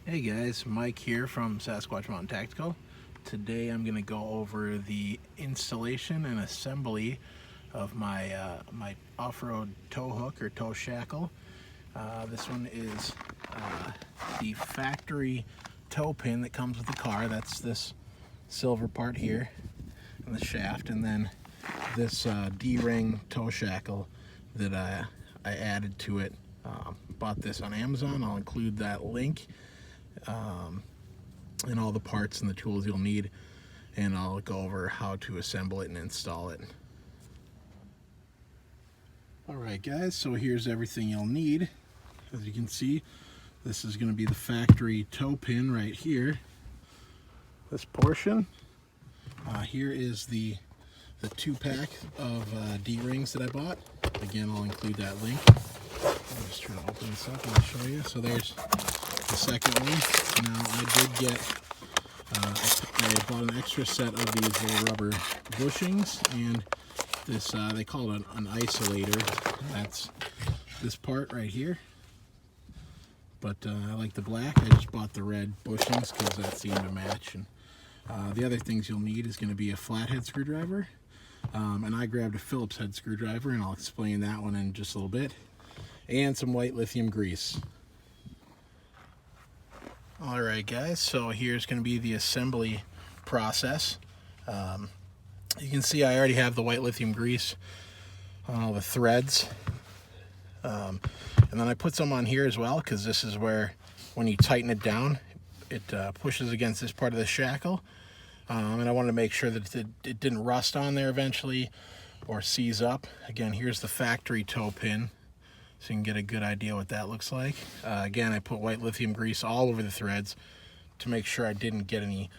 Hey guys, Mike here from Sasquatch Mountain Tactical. Today I'm going to go over the installation and assembly of my off-road tow hook or tow shackle. This one is the factory tow pin that comes with the car. That's this silver part here and the shaft, and then this D-ring tow shackle that I added to it. Bought this on Amazon. I'll include that link and all the parts and the tools you'll need, and I'll go over how to assemble it and install it. Alright guys, so here's everything you'll need. As you can see, this is going to be the factory tow pin right here. This portion. Here is the 2-pack of D-rings that I bought. Again, I'll include that link. I'm just trying to open this up and I'll show you. So there's the second one. Now I did get, I bought an extra set of these little rubber bushings, and this, they call it an isolator. That's this part right here. But I like the black. I just bought the red bushings because that seemed to match. And the other things you'll need is going to be a flathead screwdriver. And I grabbed a Phillips head screwdriver, and I'll explain that one in just a little bit. And some white lithium grease. Alright guys, so here's going to be the assembly process. You can see I already have the white lithium grease on all the threads. And then I put some on here as well, because this is where, when you tighten it down, it pushes against this part of the shackle. And I wanted to make sure that it didn't rust on there eventually or seize up. Again, here's the factory tow pin, so you can get a good idea what that looks like. Again, I put white lithium grease all over the threads to make sure I didn't get any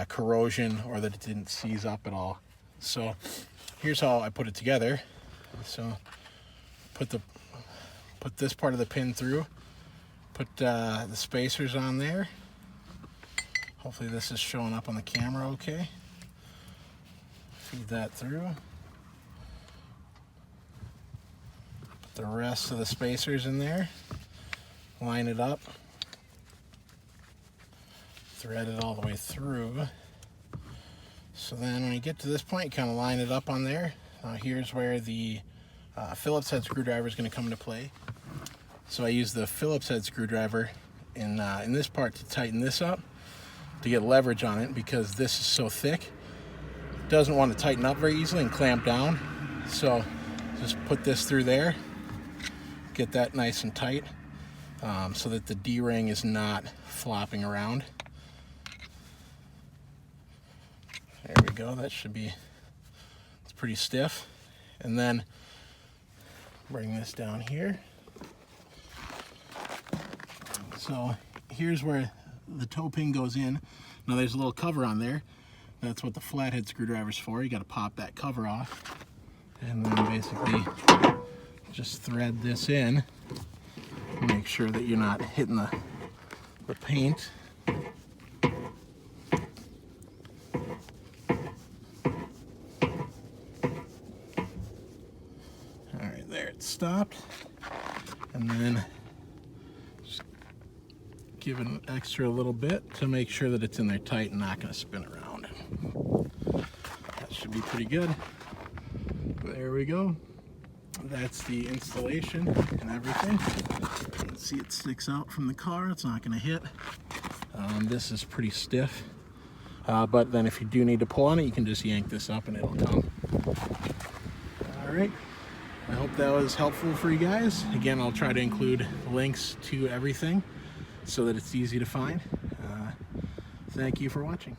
corrosion or that it didn't seize up at all. So here's how I put it together. So put this part of the pin through, put the spacers on there. Hopefully this is showing up on the camera okay. Feed that through. Put the rest of the spacers in there. Line it up. Thread it all the way through. So then when you get to this point, you kind of line it up on there. Here's where the Phillips head screwdriver is going to come into play. So I use the Phillips head screwdriver in this part to tighten this up, to get leverage on it, because this is so thick. It doesn't want to tighten up very easily and clamp down. So just put this through there, get that nice and tight, so that the D-ring is not flopping around. There we go, that should be, it's pretty stiff. And then bring this down here. So here's where the tow pin goes in. Now there's a little cover on there. That's what the flathead screwdriver's for. You got to pop that cover off, and then basically just thread this in. Make sure that you're not hitting the paint. Alright, there it stopped. And then just give it an extra little bit to make sure that it's in there tight and not going to spin around. That should be pretty good. There we go. That's the installation and everything. You can see it sticks out from the car. It's not going to hit. This is pretty stiff. But then if you do need to pull on it, you can just yank this up and it'll come. Alright. I hope that was helpful for you guys. Again, I'll try to include links to everything so that it's easy to find. Thank you for watching.